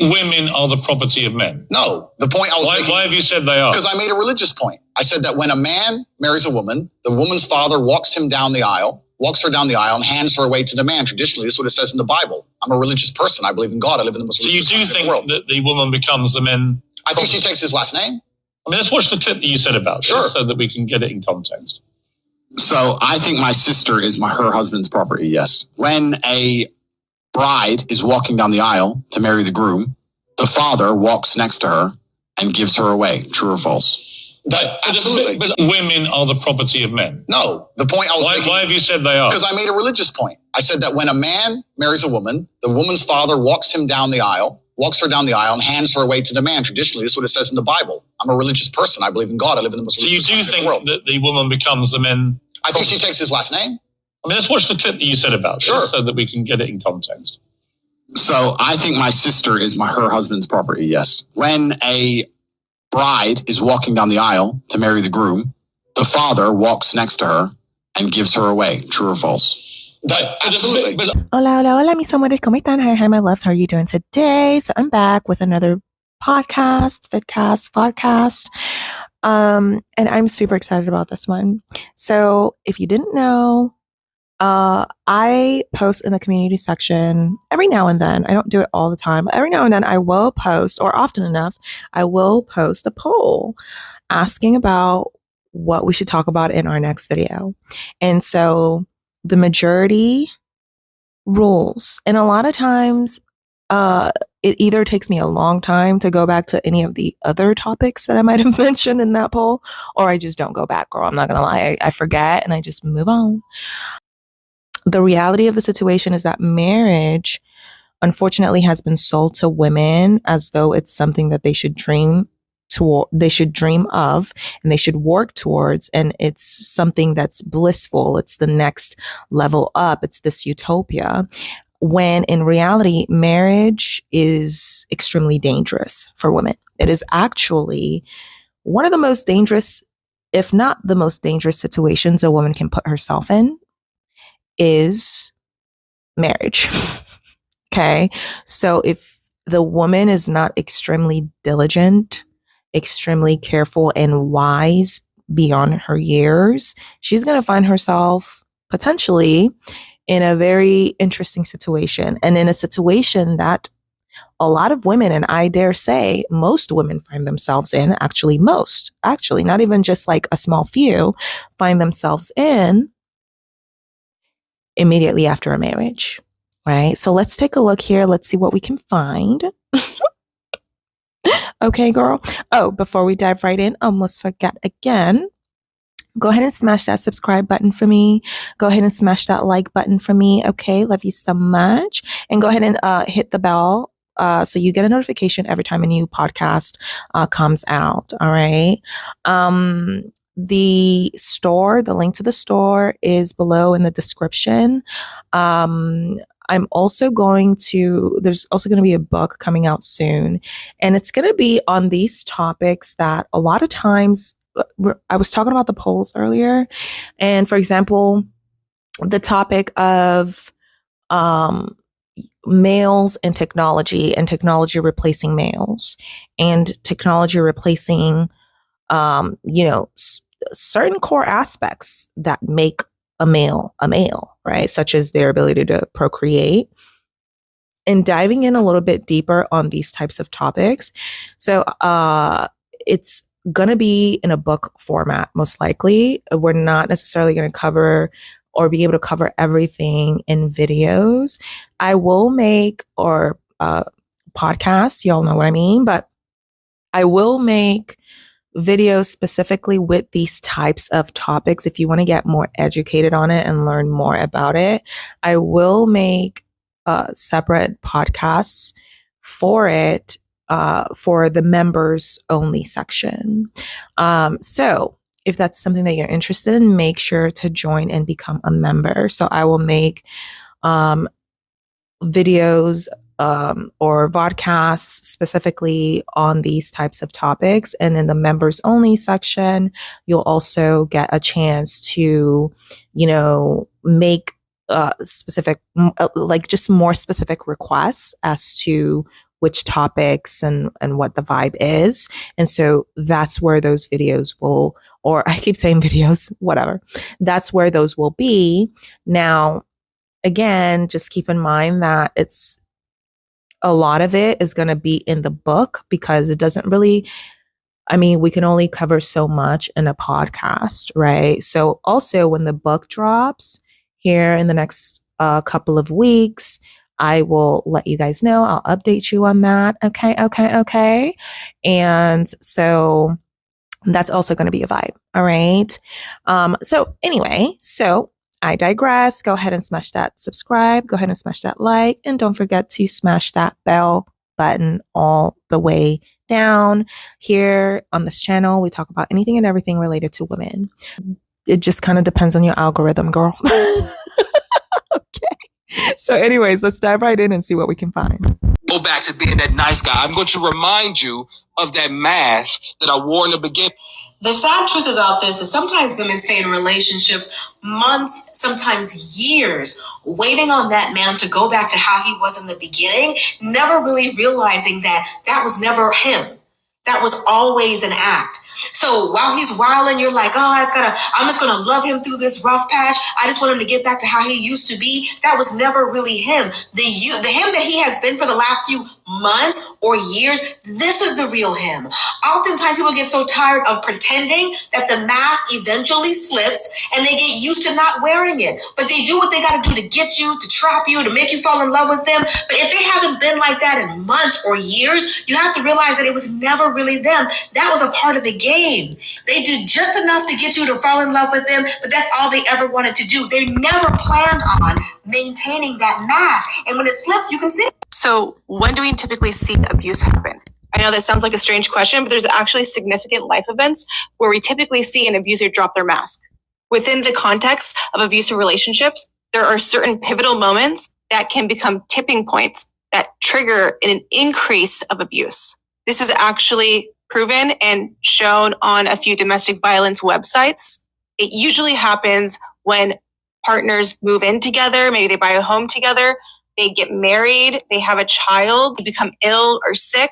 women are the property of men. No, the point I was making... Why have you said they are? Because I made a religious point. I said that when a man marries a woman, the woman's father walks her down the aisle, and hands her away to the man. Traditionally, this is what it says in the Bible. I'm a religious person. I believe in God. I live in the most religious country in the world. So you do think that the woman becomes the man? I think she takes his last name. I mean, let's watch the clip that you said about this so that we can get it in context. So I think my sister is her husband's property, yes. When a bride is walking down the aisle to marry the groom, the father walks next to her and gives her away. True or false? Absolutely. But women are the property of men. No, the point I was making... Why have you said they are? Because I made a religious point. I said that when a man marries a woman, the woman's father walks her down the aisle, and hands her away to the man. Traditionally, this is what it says in the Bible. I'm a religious person. I believe in God. I live in the most religious country in the world. So you do think that the woman becomes the man? I think she takes his last name. I mean, let's watch the clip that you said about this so that we can get it in context. So I think my sister is her husband's property, yes. When a bride is walking down the aisle to marry the groom, the father walks next to her and gives her away. True or false? Absolutely. Hola, hola, hola, mis amores, ¿cómo están? Hi, my loves. How are you doing today? So I'm back with another podcast. And I'm super excited about this one. So if you didn't know, I post in the community section every now and then. I don't do it all the time, but every now and then I will post, or often enough, I will post a poll asking about what we should talk about in our next video. And so the majority rules. And a lot of times, it either takes me a long time to go back to any of the other topics that I might have mentioned in that poll, or I just don't go back, girl. I'm not going to lie. I forget and I just move on. The reality of the situation is that marriage, unfortunately, has been sold to women as though it's something that they should dream of, and they should work towards, and it's something that's blissful. It's the next level up. It's this utopia. When in reality, marriage is extremely dangerous for women. It is actually one of the most dangerous, if not the most dangerous situations a woman can put herself in, is marriage. Okay. So if the woman is not extremely diligent, extremely careful and wise beyond her years, she's going to find herself potentially in a very interesting situation, and in a situation that a lot of women, and I dare say most women, find themselves in, actually, not even just like a small few, find themselves in immediately after a marriage, right? So let's take a look here. Let's see what we can find. Okay, girl. Oh, before we dive right in, almost forgot again. Go ahead and smash that subscribe button for me. Go ahead and smash that like button for me. Okay, love you so much. And go ahead and hit the bell so you get a notification every time a new podcast comes out. All right. The link to the store is below in the description. there's also going to be a book coming out soon, and it's going to be on these topics that a lot of times, I was talking about the polls earlier, and for example, the topic of males and technology replacing males, and technology replacing certain core aspects that make a male, right? Such as their ability to procreate, and diving in a little bit deeper on these types of topics. So it's going to be in a book format, most likely. We're not necessarily going to cover or be able to cover everything in videos. I will make podcasts, y'all know what I mean, but I will make videos specifically with these types of topics. If you want to get more educated on it and learn more about it, I will make separate podcasts for it, for the members only section. So if that's something that you're interested in, make sure to join and become a member. So I will make videos or vodcasts specifically on these types of topics. And in the members only section, you'll also get a chance to, make specific, like just more specific requests as to which topics and what the vibe is. And so that's where those videos will, or I keep saying videos, whatever. That's where those will be. Now, again, just keep in mind that it's a lot of it is going to be in the book because it doesn't really, I mean, we can only cover so much in a podcast, right? So also when the book drops here in the next couple of weeks, I will let you guys know. I'll update you on that. Okay. And so that's also going to be a vibe. All right. So anyway, so I digress. Go ahead and smash that subscribe. Go ahead and smash that like. And don't forget to smash that bell button all the way down. Here on this channel, we talk about anything and everything related to women. It just kind of depends on your algorithm, girl. Okay. So anyways, let's dive right in and see what we can find. Go back to being that nice guy. I'm going to remind you of that mask that I wore in the beginning. The sad truth about this is sometimes women stay in relationships months, sometimes years, waiting on that man to go back to how he was in the beginning, never really realizing that that was never him. That was always an act. So while he's wilding, you're like, oh, I'm just gonna love him through this rough patch. I just want him to get back to how he used to be. That was never really him. The him that he has been for the last few months or years, this is the real him. Oftentimes people get so tired of pretending that the mask eventually slips and they get used to not wearing it. But they do what they got to do to get you, to trap you, to make you fall in love with them. But if they haven't been like that in months or years, you have to realize that it was never really them. That was a part of the game. They do just enough to get you to fall in love with them, but that's all they ever wanted to do. They never planned on maintaining that mask. And when it slips, you can see it. So when do we typically see abuse happen? I know that sounds like a strange question, but there's actually significant life events where we typically see an abuser drop their mask. Within the context of abusive relationships, there are certain pivotal moments that can become tipping points that trigger an increase of abuse. This is actually proven and shown on a few domestic violence websites. It usually happens when partners move in together, maybe they buy a home together, they get married, they have a child, they become ill or sick.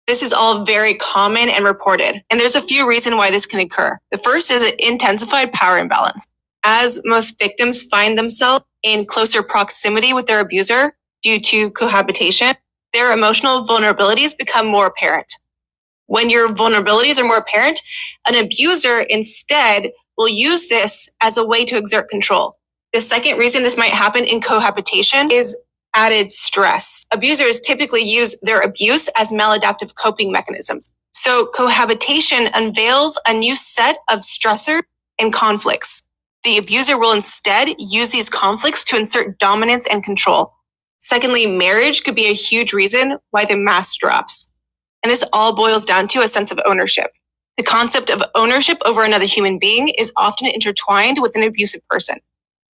This is all very common and reported. And there's a few reasons why this can occur. The first is an intensified power imbalance. As most victims find themselves in closer proximity with their abuser due to cohabitation, their emotional vulnerabilities become more apparent. When your vulnerabilities are more apparent, an abuser instead will use this as a way to exert control. The second reason this might happen in cohabitation is added stress. Abusers typically use their abuse as maladaptive coping mechanisms. So cohabitation unveils a new set of stressors and conflicts. The abuser will instead use these conflicts to insert dominance and control. Secondly, marriage could be a huge reason why the mask drops. And this all boils down to a sense of ownership. The concept of ownership over another human being is often intertwined with an abusive person.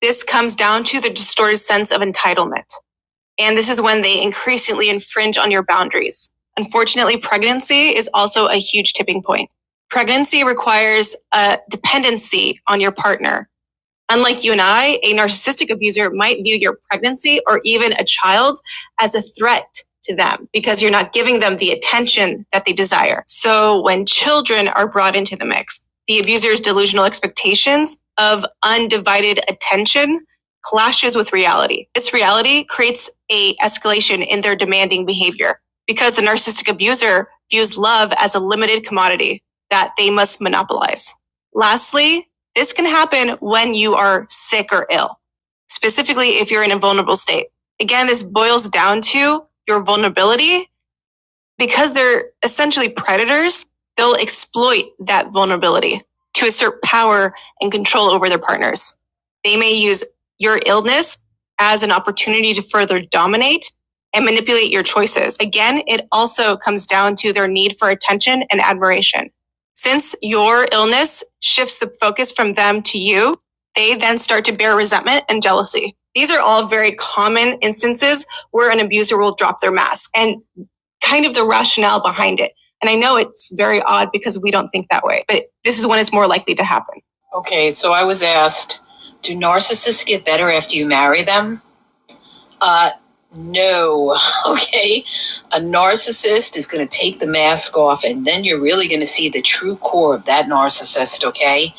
This comes down to the distorted sense of entitlement. And this is when they increasingly infringe on your boundaries. Unfortunately, pregnancy is also a huge tipping point. Pregnancy requires a dependency on your partner. Unlike you and I, a narcissistic abuser might view your pregnancy or even a child as a threat to them because you're not giving them the attention that they desire. So when children are brought into the mix, the abuser's delusional expectations of undivided attention clashes with reality. This reality creates a escalation in their demanding behavior because the narcissistic abuser views love as a limited commodity that they must monopolize. Lastly, this can happen when you are sick or ill, specifically if you're in a vulnerable state. Again, this boils down to your vulnerability. Because they're essentially predators, they'll exploit that vulnerability to assert power and control over their partners. They may use your illness as an opportunity to further dominate and manipulate your choices. Again, it also comes down to their need for attention and admiration. Since your illness shifts the focus from them to you, they then start to bear resentment and jealousy. These are all very common instances where an abuser will drop their mask and kind of the rationale behind it. And I know it's very odd because we don't think that way, but this is when it's more likely to happen. Okay, so I was asked, do narcissists get better after you marry them? No, okay. A narcissist is going to take the mask off, and then you're really going to see the true core of that narcissist, okay?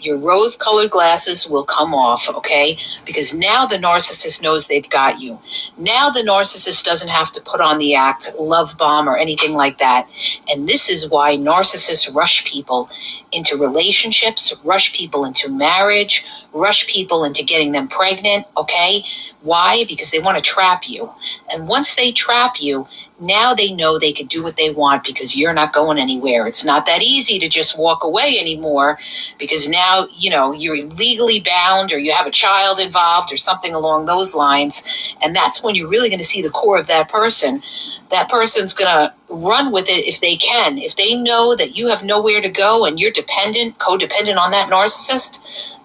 Your rose-colored glasses will come off, okay? Because now the narcissist knows they've got you. Now the narcissist doesn't have to put on the act, love bomb, or anything like that. And this is why narcissists rush people into relationships, rush people into marriage, rush people into getting them pregnant, okay? Why? Because they want to trap you. And once they trap you, now they know they can do what they want because you're not going anywhere. It's not that easy to just walk away anymore because now, you're legally bound or you have a child involved or something along those lines. And that's when you're really going to see the core of that person. That person's going to run with it if they can. If they know that you have nowhere to go and you're codependent on that narcissist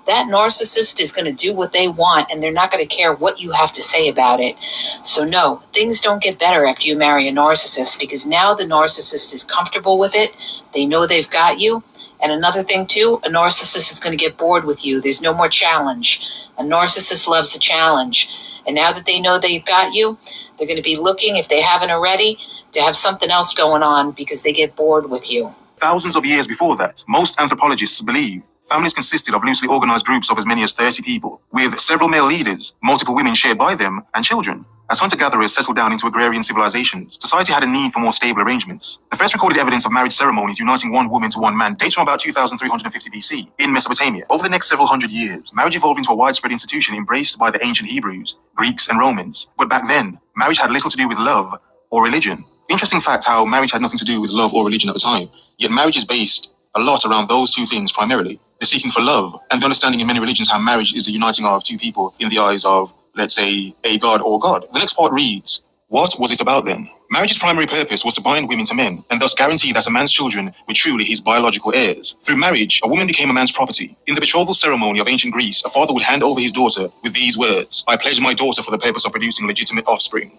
is going to do what they want and they're not going to care what you have to say about it. So no, things don't get better after you marry a narcissist because now the narcissist is comfortable with it. They know they've got you. And another thing too, a narcissist is going to get bored with you. There's no more challenge. A narcissist loves a challenge. And now that they know they've got you, they're going to be looking, if they haven't already, to have something else going on because they get bored with you. Thousands of years before that, most anthropologists believe families consisted of loosely organized groups of as many as 30 people, with several male leaders, multiple women shared by them, and children. As hunter-gatherers settled down into agrarian civilizations, society had a need for more stable arrangements. The first recorded evidence of marriage ceremonies uniting one woman to one man dates from about 2350 BC in Mesopotamia. Over the next several hundred years, marriage evolved into a widespread institution embraced by the ancient Hebrews, Greeks, and Romans. But back then, marriage had little to do with love or religion. Interesting fact how marriage had nothing to do with love or religion at the time. Yet marriage is based a lot around those two things primarily. The seeking for love and the understanding in many religions how marriage is the uniting of two people in the eyes of, let's say, a god or God. The next part reads, what was it about then? Marriage's primary purpose was to bind women to men and thus guarantee that a man's children were truly his biological heirs. Through marriage, a woman became a man's property. In the betrothal ceremony of ancient Greece, a father would hand over his daughter with these words, I pledge my daughter for the purpose of producing legitimate offspring.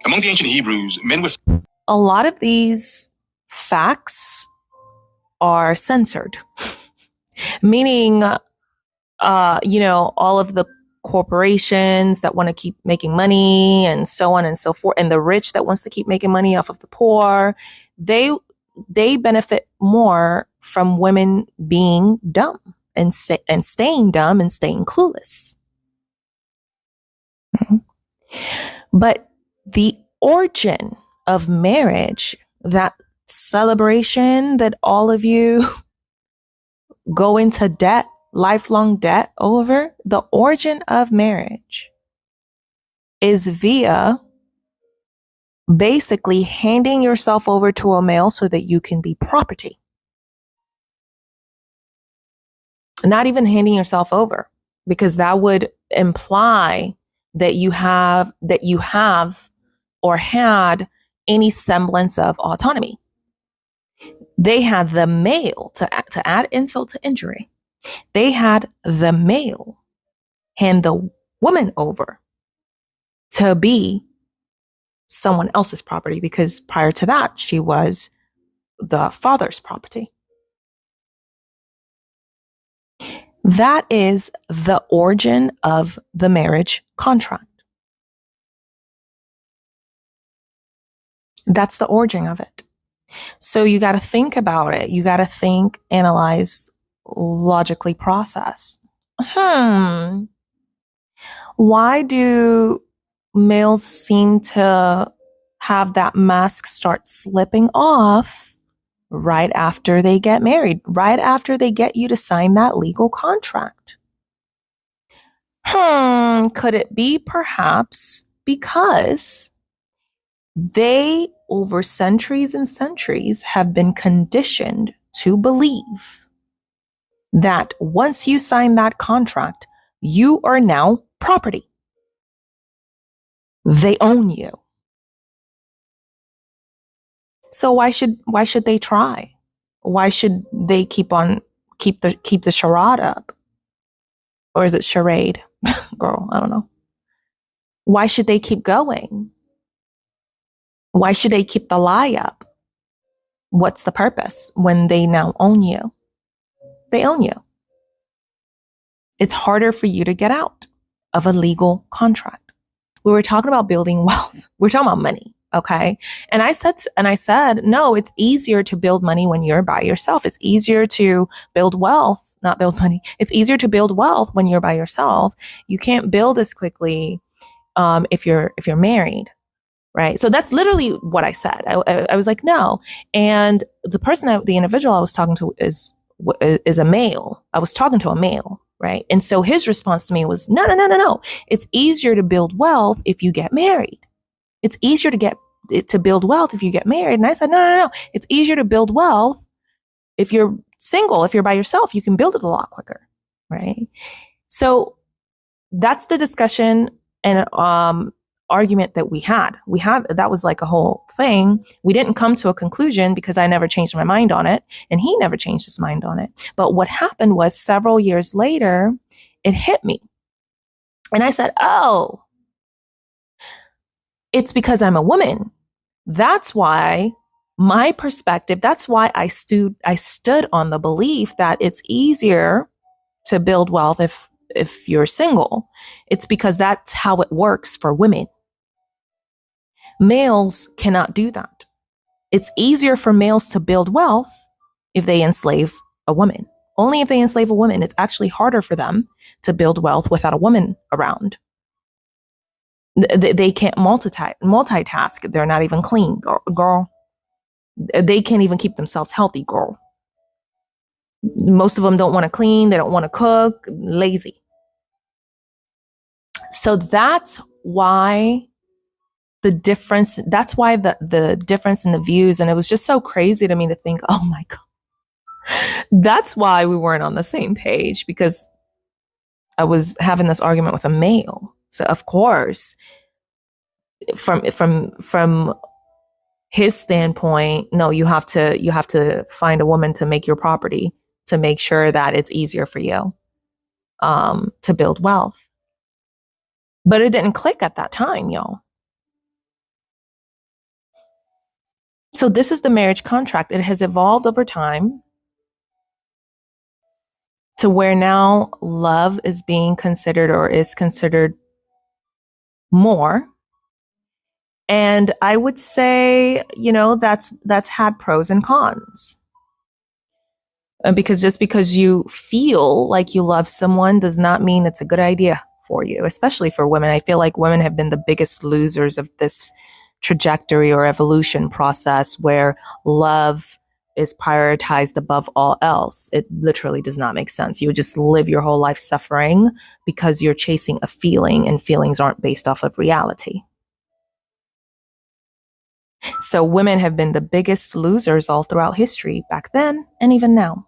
Among the ancient Hebrews, men were... A lot of these facts are censored, meaning, all of the corporations that want to keep making money and so on and so forth, and the rich that wants to keep making money off of the poor, they benefit more from women being dumb and staying dumb and staying clueless. But the origin of marriage, that celebration that all of you go into debt, lifelong debt over, the origin of marriage is via basically handing yourself over to a male so that you can be property. Not even handing yourself over, because that would imply that you have or had any semblance of autonomy. They had the male, to add insult to injury, they had the male hand the woman over to be someone else's property, because prior to that, she was the father's property. That is the origin of the marriage contract. That's the origin of it. So you got to think about it. You got to think, analyze, logically process. Why do males seem to have that mask start slipping off right after they get married, right after they get you to sign that legal contract? Could it be perhaps because they, over centuries and centuries, have been conditioned to believe that once you sign that contract, you are now property. They own you. So why should they try? Why should they keep the charade up? Or is it charade? Girl, I don't know. Why should they keep going? Why should they keep the lie up? What's the purpose when they now own you? They own you. It's harder for you to get out of a legal contract. We were talking about building wealth. We're talking about money. Okay. And I said, no, it's easier to build money when you're by yourself. It's easier to build wealth, not build money. It's easier to build wealth when you're by yourself. You can't build as quickly if you're married. Right. So that's literally what I said. I was like, no. And the individual I was talking to is a male. I was talking to a male. Right. And so his response to me was, no. It's easier to build wealth if you get married. It's easier to build wealth if you get married. And I said, no. It's easier to build wealth if you're single. If you're by yourself, you can build it a lot quicker. Right. So that's the discussion and argument that we had. That was like a whole thing. We didn't come to a conclusion because I never changed my mind on it and he never changed his mind on it. But what happened was several years later, it hit me. And I said, oh, it's because I'm a woman. That's why my perspective, that's why I stood on the belief that it's easier to build wealth if you're single. It's because that's how it works for women. Males cannot do that. It's easier for males to build wealth if they enslave a woman. Only if they enslave a woman. It's actually harder for them to build wealth without a woman around. They can't multitask. They're not even clean, girl. They can't even keep themselves healthy, girl. Most of them don't want to clean. They don't want to cook. Lazy. So that's why the difference in the views. And it was just so crazy to me to think, oh my God, that's why we weren't on the same page, because I was having this argument with a male. So of course, from his standpoint, no, you have to find a woman to make your property to make sure that it's easier for you to build wealth. But it didn't click at that time, y'all. So this is the marriage contract. It has evolved over time to where now love is being considered or is considered more. And I would say, that's had pros and cons. Because just because you feel like you love someone does not mean it's a good idea for you, especially for women. I feel like women have been the biggest losers of this trajectory or evolution process where love is prioritized above all else. It literally does not make sense. You would just live your whole life suffering because you're chasing a feeling, and feelings aren't based off of reality. So women have been the biggest losers all throughout history, back then and even now.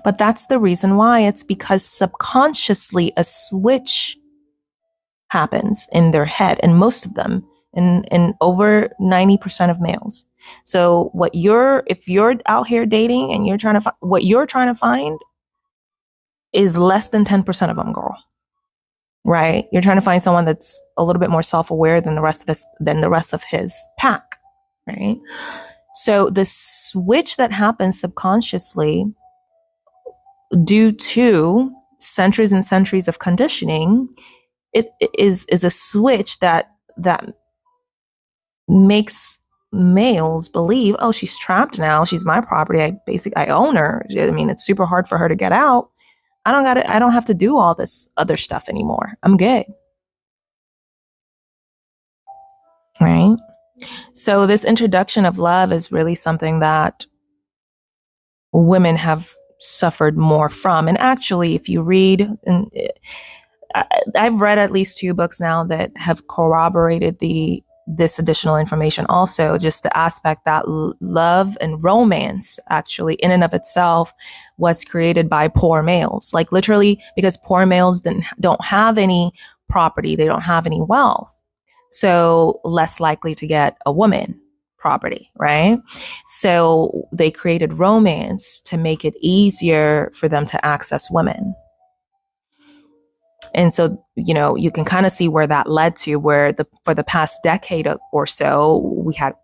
But that's the reason why. It's because subconsciously a switch happens in their head, and most of them, in over 90% of males. So if you're out here dating and you're trying to what you're trying to find is less than 10% of them, girl. Right? You're trying to find someone that's a little bit more self-aware than the rest of his pack. Right? So the switch that happens subconsciously due to centuries and centuries of conditioning, it is a switch that makes males believe, oh, she's trapped now. She's my property. I own her. I mean, it's super hard for her to get out. I don't have to do all this other stuff anymore. I'm good. Right? So this introduction of love is really something that women have suffered more from. And actually, if you read, and I've read at least 2 books now that have corroborated this additional information. Also, just the aspect that love and romance actually in and of itself was created by poor males, like literally because poor males don't have any property. They don't have any wealth. So less likely to get a woman property, right? So they created romance to make it easier for them to access women. And so, you can kind of see where that led to, where for the past decade or so, we had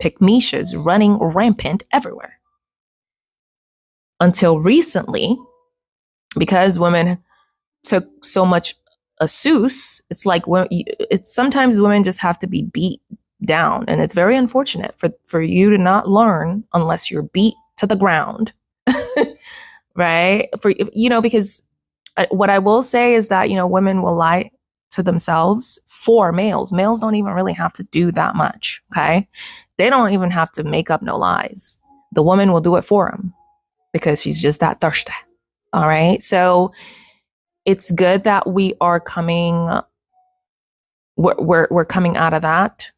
pygmishas running rampant everywhere. Until recently, because women took so much a Seuss. It's like it's sometimes women just have to be beat down, and it's very unfortunate for you to not learn unless you're beat to the ground, right? Because what I will say is that women will lie to themselves for males. Males don't even really have to do that much. Okay, they don't even have to make up no lies. The woman will do it for them because she's just that thirsty. All right, so it's good that we are coming. We're coming out of that.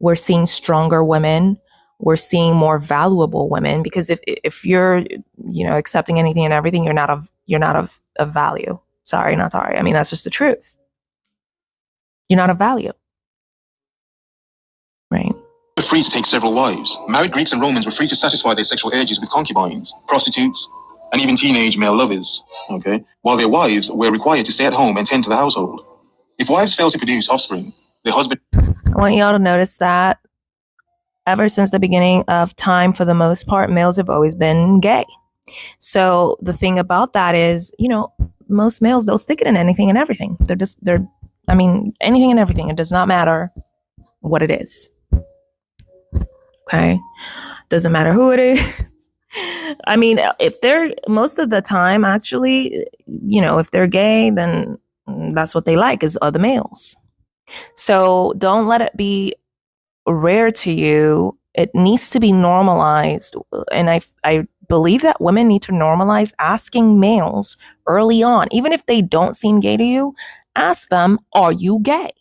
We're seeing stronger women. We're seeing more valuable women, because if you're accepting anything and everything, you're not of value. Sorry, not sorry. I mean, that's just the truth. You're not of value, right? Were free to take several wives. Married Greeks and Romans were free to satisfy their sexual urges with concubines, prostitutes, and even teenage male lovers. Okay, while their wives were required to stay at home and tend to the household. If wives fail to produce offspring, their husband. I want y'all to notice that ever since the beginning of time, for the most part, males have always been gay. So the thing about that is, most males, they'll stick it in anything and everything. Anything and everything. It does not matter what it is. Okay. Doesn't matter who it is. I mean, if they're, most of the time, actually, if they're gay, then that's what they like, is other males. So don't let it be rare to you. It needs to be normalized. And I believe that women need to normalize asking males early on, even if they don't seem gay to you, ask them, are you gay?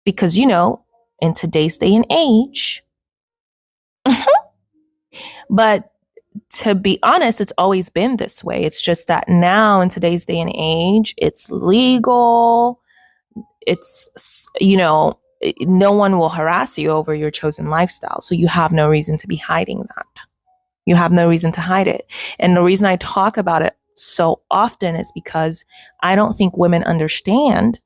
Because, in today's day and age, but to be honest, it's always been this way. It's just that now in today's day and age, it's legal. It's, no one will harass you over your chosen lifestyle. So you have no reason to be hiding that. You have no reason to hide it. And the reason I talk about it so often is because I don't think women understand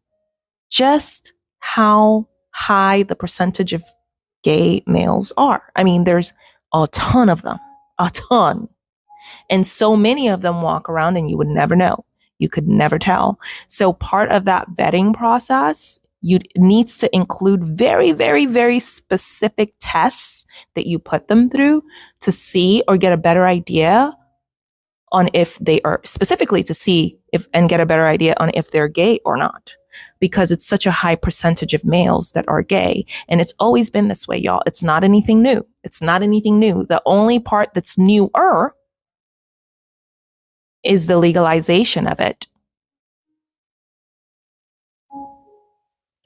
just how high the percentage of gay males are. I mean, there's a ton of them, a ton. And so many of them walk around and you would never know. You could never tell. So part of that vetting process, needs to include very, very, very specific tests that you put them through to see or get a better idea on if they are, specifically to see if and get a better idea on if they're gay or not. Because it's such a high percentage of males that are gay. And it's always been this way, y'all. It's not anything new. It's not anything new. The only part that's newer is the legalization of it.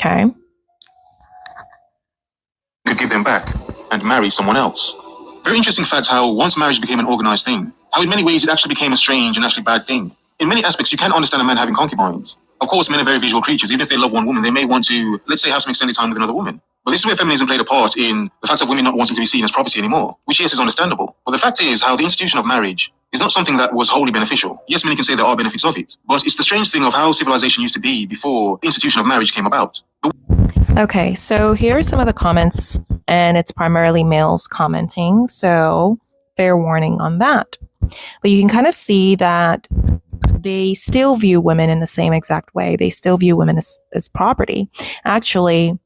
Okay. Could give them back and marry someone else. Very interesting fact how once marriage became an organized thing, how in many ways it actually became a strange and actually bad thing. In many aspects, you can understand a man having concubines. Of course, men are very visual creatures. Even if they love one woman, they may want to, let's say, have some extended time with another woman. But this is where feminism played a part in the fact of women not wanting to be seen as property anymore, which yes is understandable. But the fact is how the institution of marriage is not something that was wholly beneficial. Yes, many can say there are benefits of it, but it's the strange thing of how civilization used to be before the institution of marriage came about. Okay, so here are some of the comments, and it's primarily males commenting, so fair warning on that. But you can kind of see that they still view women in the same exact way. They still view women as property. Actually,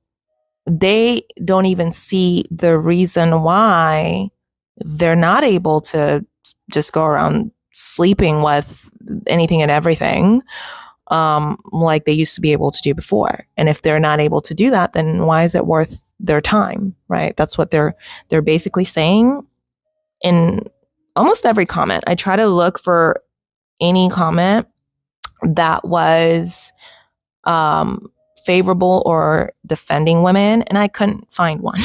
they don't even see the reason why they're not able to just go around sleeping with anything and everything like they used to be able to do before. And if they're not able to do that, then why is it worth their time, right? That's what they're basically saying in almost every comment. I try to look for any comment that was favorable or defending women, and I couldn't find one.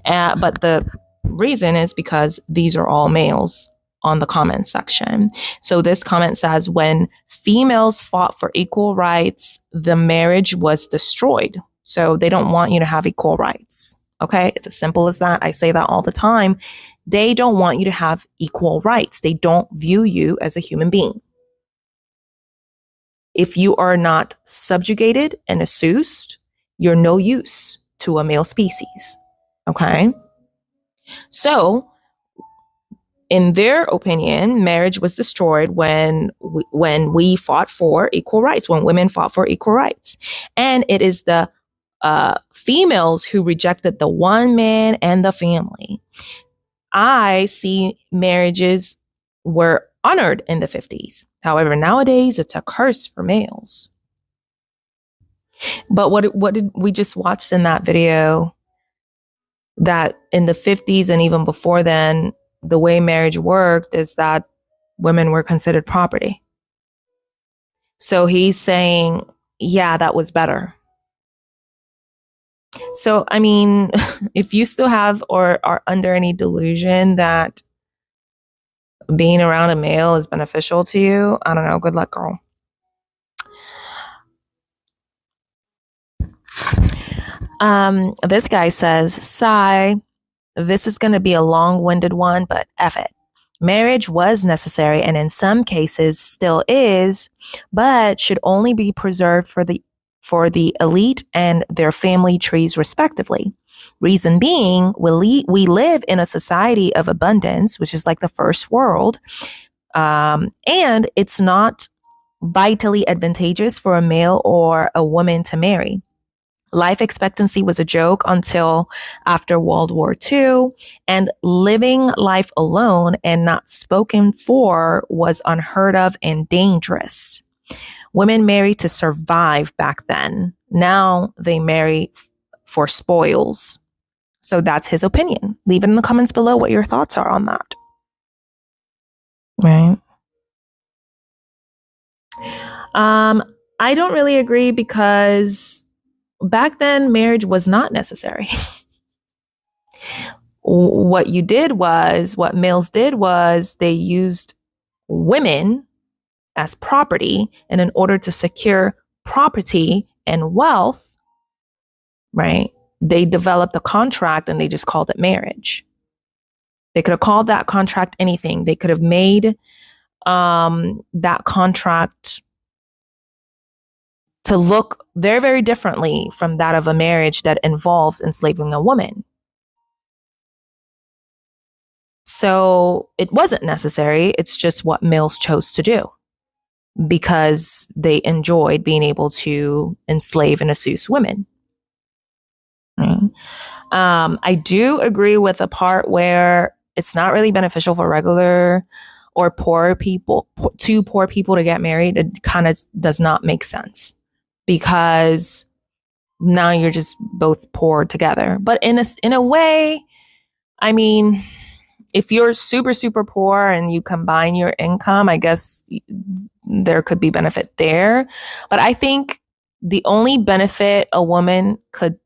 But the reason is because these are all males on the comment section. So this comment says, when females fought for equal rights, the marriage was destroyed. So they don't want you to have equal rights. Okay, it's as simple as that. I say that all the time. They don't want you to have equal rights. They don't view you as a human being. If you are not subjugated and assuaged, you're no use to a male species. Okay? So in their opinion, marriage was destroyed when we fought for equal rights, when women fought for equal rights. And it is the females who rejected the one man and the family. I see marriages were honored in the 50s. However, nowadays it's a curse for males. But what did we just watched in that video? That in the 50s and even before then, the way marriage worked is that women were considered property. So he's saying, yeah, that was better. So, I mean, if you still have or are under any delusion that being around a male is beneficial to you, I don't know, good luck, girl. This guy says, sigh, this is going to be a long-winded one, but F it. Marriage was necessary and in some cases still is, but should only be preserved for the elite and their family trees respectively. Reason being, we live in a society of abundance, which is like the first world, and it's not vitally advantageous for a male or a woman to marry. Life expectancy was a joke until after World War II, and living life alone and not spoken for was unheard of and dangerous. Women married to survive back then. Now they marry for spoils. So that's his opinion. Leave it in the comments below what your thoughts are on that. Right? I don't really agree because back then, marriage was not necessary. What males did was they used women as property, and in order to secure property and wealth, right, they developed a contract and they just called it marriage. They could have called that contract anything. They could have made that contract to look very, very differently from that of a marriage that involves enslaving a woman. So it wasn't necessary. It's just what males chose to do because they enjoyed being able to enslave and assume women. I do agree with the part where it's not really beneficial for regular or poor people to get married. It kind of does not make sense because now you're just both poor together. But in a way, I mean, if you're super, super poor and you combine your income, I guess there could be benefit there. But I think the only benefit a woman could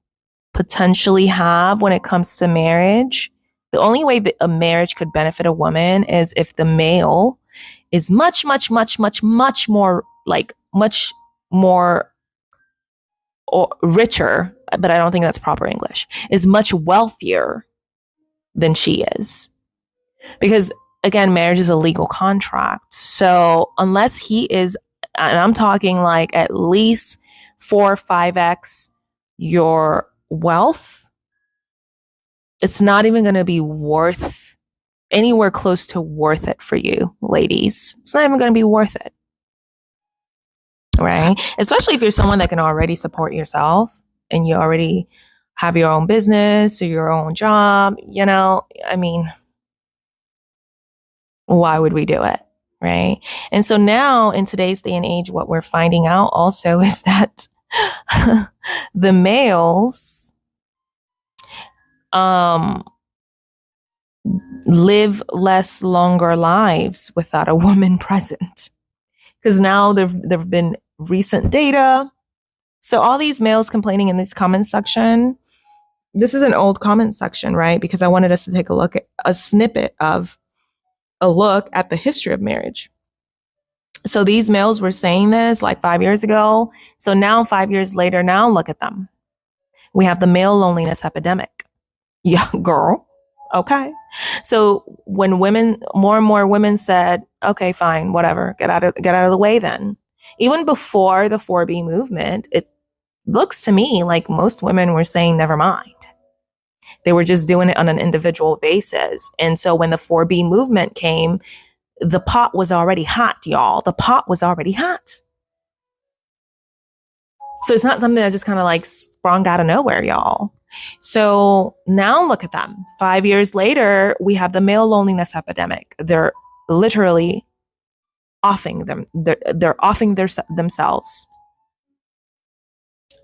potentially have when it comes to marriage, the only way that a marriage could benefit a woman is if the male is much, much, much, much, much more or richer, but I don't think that's proper English, is much wealthier than she is. Because again, marriage is a legal contract. So unless he is, and I'm talking like at least 4 or 5x your wealth, it's not even going to be worth anywhere close to worth it for you, ladies. It's not even going to be worth it. Right? Especially if you're someone that can already support yourself and you already have your own business or your own job, I mean, why would we do it? Right? And so now in today's day and age, what we're finding out also is that the males live longer lives without a woman present. Because now there have been recent data. So all these males complaining in this comment section, this is an old comment section, right? Because I wanted us to take a look at a snippet of a look at the history of marriage. So these males were saying this like 5 years ago. So now 5 years later, now look at them. We have the male loneliness epidemic. Yeah, girl. Okay. So when more and more women said, okay, fine, whatever, get out of the way then. Even before the 4B movement, it looks to me like most women were saying, never mind. They were just doing it on an individual basis. And so when the 4B movement came, the pot was already hot, y'all. The pot was already hot. So it's not something that just kind of like sprung out of nowhere, y'all. So now look at them. 5 years later, we have the male loneliness epidemic. They're literally offing them. They're offing themselves.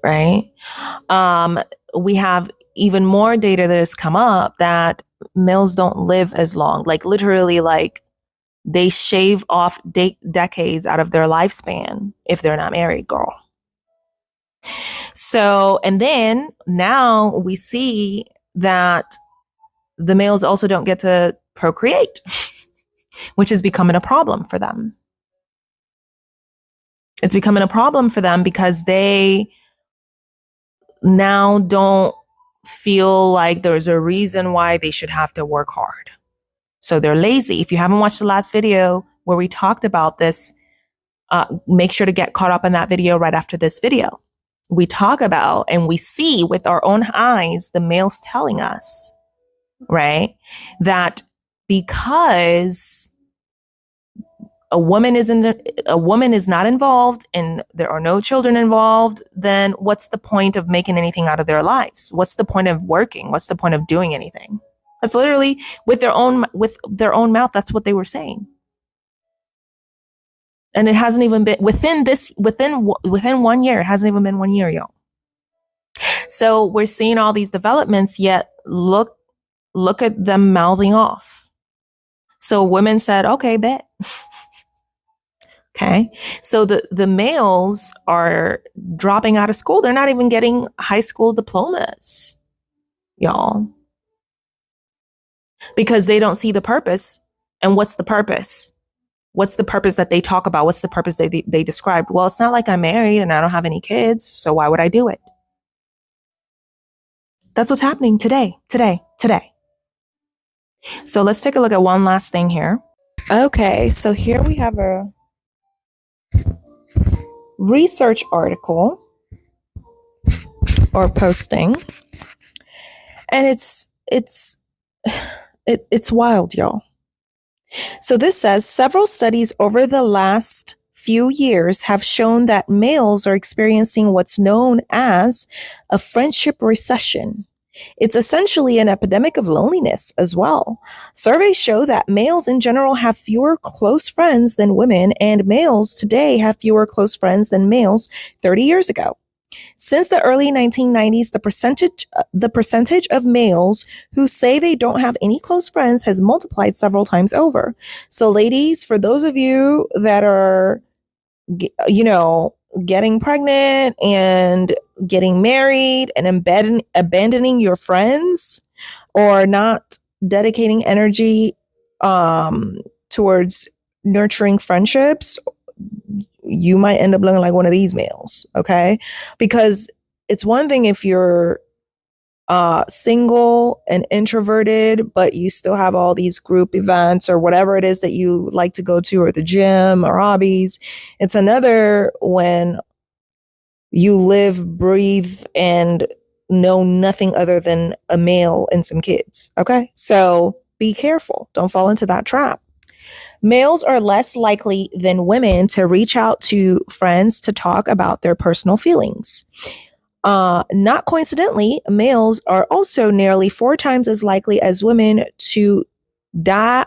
Right? We have even more data that has come up that males don't live as long. Like literally, like they shave off decades out of their lifespan if they're not married, girl. So, and then now we see that the males also don't get to procreate, which is becoming a problem for them. It's becoming a problem for them because they now don't feel like there's a reason why they should have to work hard. So they're lazy. If you haven't watched the last video where we talked about this, make sure to get caught up in that video right after this video. We talk about and we see with our own eyes the males telling us, right, that because a woman is not involved and there are no children involved, then what's the point of making anything out of their lives? What's the point of working? What's the point of doing anything? That's literally with their own mouth. That's what they were saying. And it hasn't even been within 1 year. It hasn't even been 1 year, y'all. So we're seeing all these developments, yet look at them mouthing off. So women said, okay, bet. Okay. So the males are dropping out of school. They're not even getting high school diplomas, y'all, because they don't see the purpose. And what's the purpose? What's the purpose that they talk about? What's the purpose they described? Well, it's not like I'm married and I don't have any kids, so why would I do it? That's what's happening today. So let's take a look at one last thing here. Okay, so here we have a research article or posting, and it's wild, y'all. So this says several studies over the last few years have shown that males are experiencing what's known as a friendship recession. It's essentially an epidemic of loneliness as well. Surveys show that males in general have fewer close friends than women, and males today have fewer close friends than males 30 years ago. Since the early 1990s, the percentage of males who say they don't have any close friends has multiplied several times over. So ladies, for those of you that are, getting pregnant and getting married and abandoning your friends or not dedicating energy towards nurturing friendships, you might end up looking like one of these males, okay? Because it's one thing if you're single and introverted, but you still have all these group events or whatever it is that you like to go to, or the gym or hobbies. It's another when you live, breathe, and know nothing other than a male and some kids, okay? So be careful. Don't fall into that trap. Males are less likely than women to reach out to friends to talk about their personal feelings. Not coincidentally, males are also nearly 4 times as likely as women to die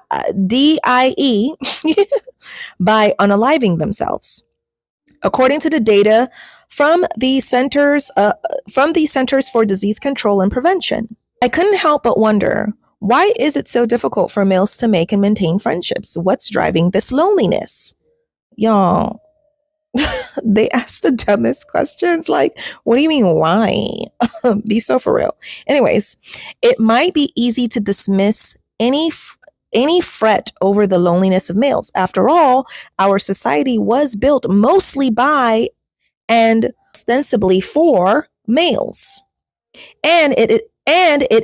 by unaliving themselves, according to the data from the Centers for Disease Control and Prevention. I couldn't help but wonder, why is it so difficult for males to make and maintain friendships? What's driving this loneliness? Y'all, they ask the dumbest questions. Like, what do you mean, why? Be so for real. Anyways, it might be easy to dismiss any fret over the loneliness of males. After all, our society was built mostly by and ostensibly for males. And it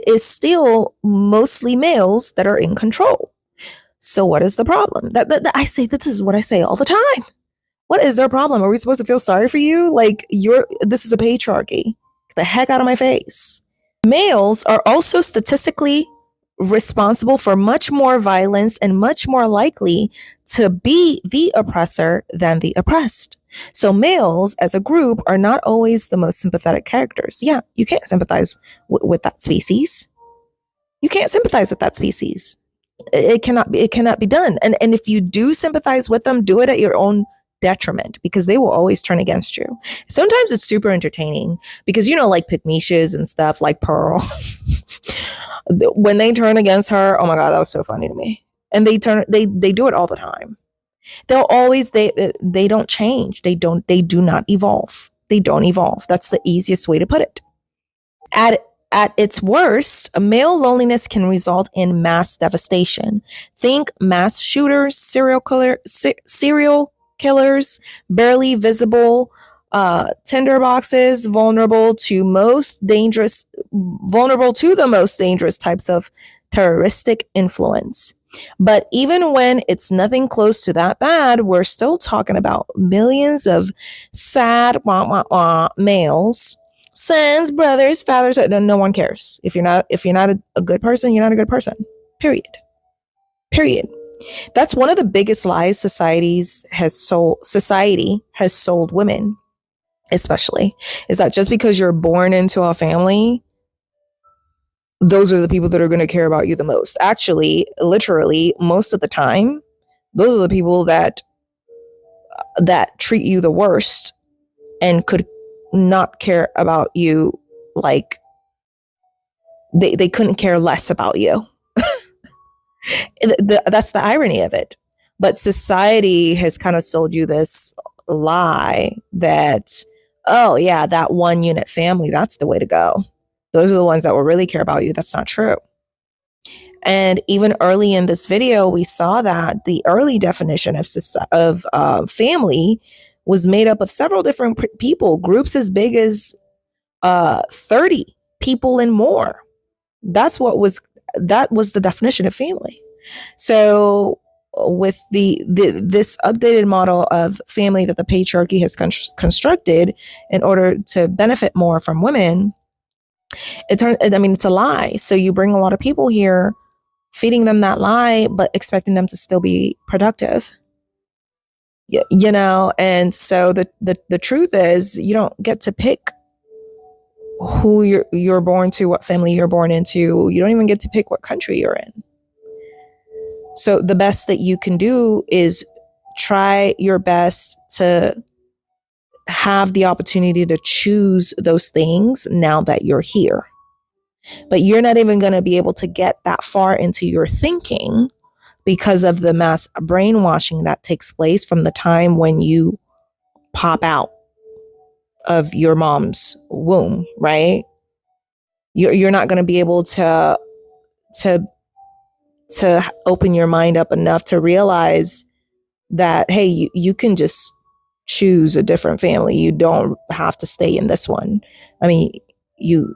is still mostly males that are in control. So what is the problem? This is what I say all the time. What is their problem? Are we supposed to feel sorry for you? Like, this is a patriarchy. Get the heck out of my face. Males are also statistically responsible for much more violence and much more likely to be the oppressor than the oppressed. So males as a group are not always the most sympathetic characters. Yeah, you can't sympathize with that species. You can't sympathize with that species. It cannot be done. And if you do sympathize with them, do it at your own detriment, because they will always turn against you. Sometimes it's super entertaining because, like Pygmishas and stuff, like Pearl, when they turn against her, oh my God, that was so funny to me. And they do it all the time. They'll always, they don't change. They do not evolve. They don't evolve. That's the easiest way to put it. At its worst, a male loneliness can result in mass devastation. Think mass shooters, serial killers, barely visible tinderboxes, vulnerable to the most dangerous types of terroristic influence. But even when it's nothing close to that bad, we're still talking about millions of sad males, sons, brothers, fathers. No one cares. If you're not a good person, you're not a good person. Period. That's one of the biggest lies society has sold women, especially, is that just because you're born into a family, those are the people that are going to care about you the most. Actually, literally, most of the time, those are the people that treat you the worst and could not care about you. Like they couldn't care less about you. That's the irony of it. But society has kind of sold you this lie that, oh yeah, that one unit family, that's the way to go. Those are the ones that will really care about you. That's not true. And even early in this video, we saw that the early definition of family was made up of several different people, groups as big as 30 people and more. That was the definition of family. So with this updated model of family that the patriarchy has constructed in order to benefit more from women, it's a lie. So you bring a lot of people here, feeding them that lie, but expecting them to still be productive. And so the truth is, you don't get to pick who you're born to, what family you're born into. You don't even get to pick what country you're in. So the best that you can do is try your best to have the opportunity to choose those things now that you're here. But you're not even going to be able to get that far into your thinking because of the mass brainwashing that takes place from the time when you pop out of your mom's womb, right? You're not going to be able to open your mind up enough to realize that, hey, you can just choose a different family. You don't have to stay in this one. I mean, you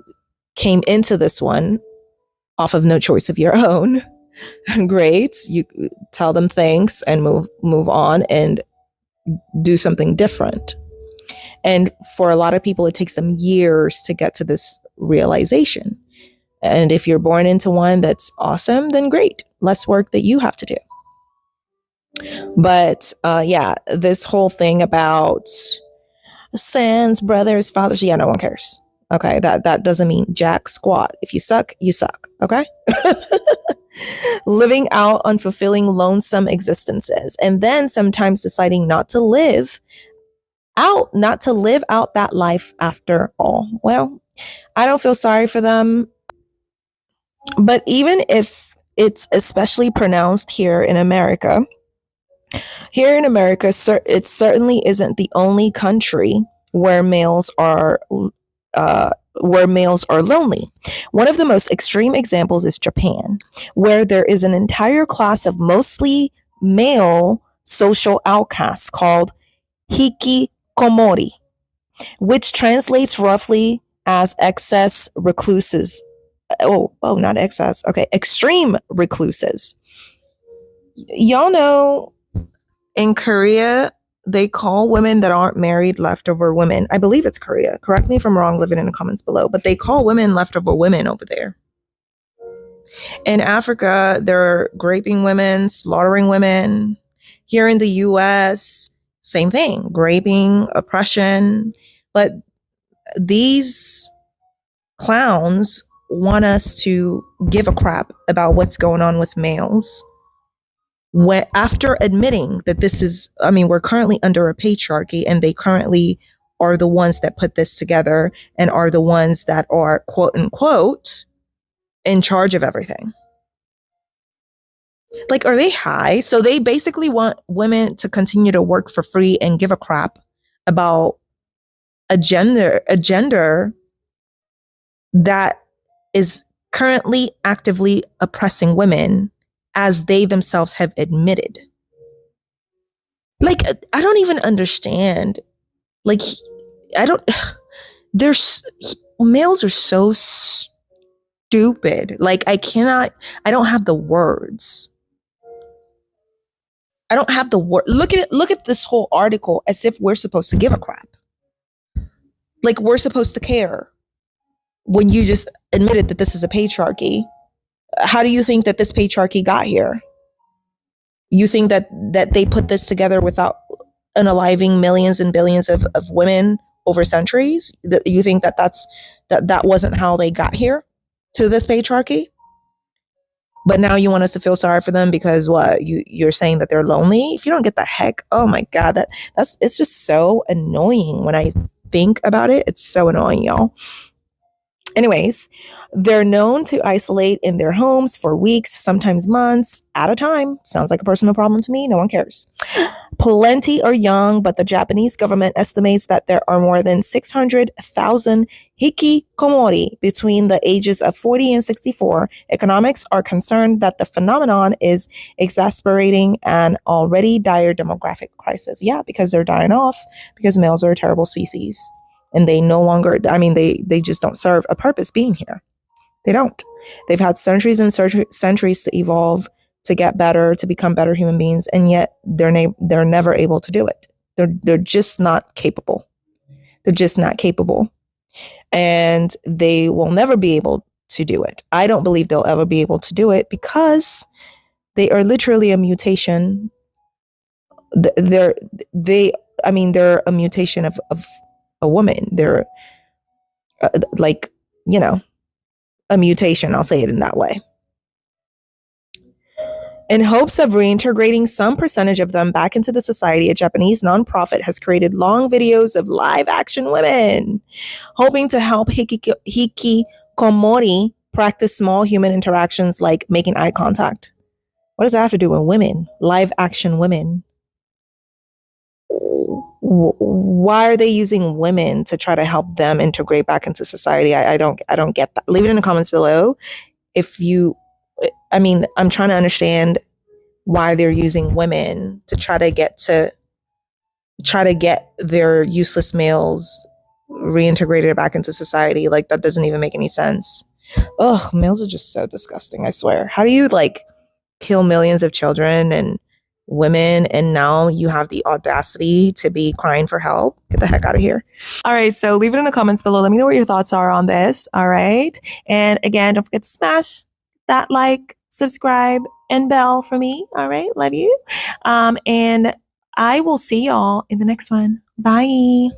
came into this one off of no choice of your own. Great. You tell them thanks and move on and do something different. And for a lot of people, it takes them years to get to this realization. And if you're born into one that's awesome, then great. Less work that you have to do. But this whole thing about sons, brothers, fathers, no one cares. Okay, that doesn't mean jack squat. If you suck, you suck. Okay. Living out unfulfilling, lonesome existences, and then sometimes deciding not to live out that life after all. Well, I don't feel sorry for them. But even if it's especially pronounced here in America, it certainly isn't the only country where males are lonely. One of the most extreme examples is Japan, where there is an entire class of mostly male social outcasts called hikikomori, which translates roughly as excess recluses. Not excess. Okay, extreme recluses. Y'all know in Korea, they call women that aren't married leftover women. I believe it's Korea. Correct me if I'm wrong, leave it in the comments below. But they call women leftover women over there. In Africa, they're raping women, slaughtering women. Here in the US, same thing, raping, oppression. But these clowns want us to give a crap about what's going on with males. When, after admitting that we're currently under a patriarchy and they currently are the ones that put this together and are the ones that are quote unquote in charge of everything. Like, are they high? So they basically want women to continue to work for free and give a crap about a gender that is currently actively oppressing women, as they themselves have admitted. Like, I don't even understand. Like, males are so stupid. Like, I don't have the words. I don't have the word. Look at this whole article as if we're supposed to give a crap. Like, we're supposed to care when you just admitted that this is a patriarchy. How do you think that this patriarchy got here? You think that they put this together without unaliving millions and billions of women over centuries? That you think that wasn't how they got here to this patriarchy? But now you want us to feel sorry for them because what? You're saying that they're lonely? If you don't get the heck, oh my God, it's just so annoying when I think about it. It's so annoying, y'all. Anyways, they're known to isolate in their homes for weeks, sometimes months at a time. Sounds like a personal problem to me. No one cares. Plenty are young, but the Japanese government estimates that there are more than 600,000 hikikomori between the ages of 40 and 64. Economics are concerned that the phenomenon is exacerbating an already dire demographic crisis. Yeah, because they're dying off, because males are a terrible species. And they no longer, they just don't serve a purpose being here. They don't. They've had centuries and centuries to evolve, to get better, to become better human beings, and yet they're never able to do it. They're just not capable. They're just not capable. And they will never be able to do it. I don't believe they'll ever be able to do it because they are literally a mutation. They're a mutation of a woman. They're a mutation. I'll say it in that way. In hopes of reintegrating some percentage of them back into the society, a Japanese nonprofit has created long videos of live action women, hoping to help hikikomori practice small human interactions like making eye contact. What does that have to do with women? Live action women. Why are they using women to try to help them integrate back into society? I don't get that. Leave it in the comments below. I'm trying to understand why they're using women to try to get their useless males reintegrated back into society. Like, that doesn't even make any sense. Ugh, males are just so disgusting, I swear. How do you kill millions of children and women, and now you have the audacity to be crying for help? Get the heck out of here. All right, so leave it in the comments below. Let me know what your thoughts are on this. All right, and again, don't forget to smash that like, subscribe, and bell for me. All right, love you. And I will see y'all in the next one. Bye.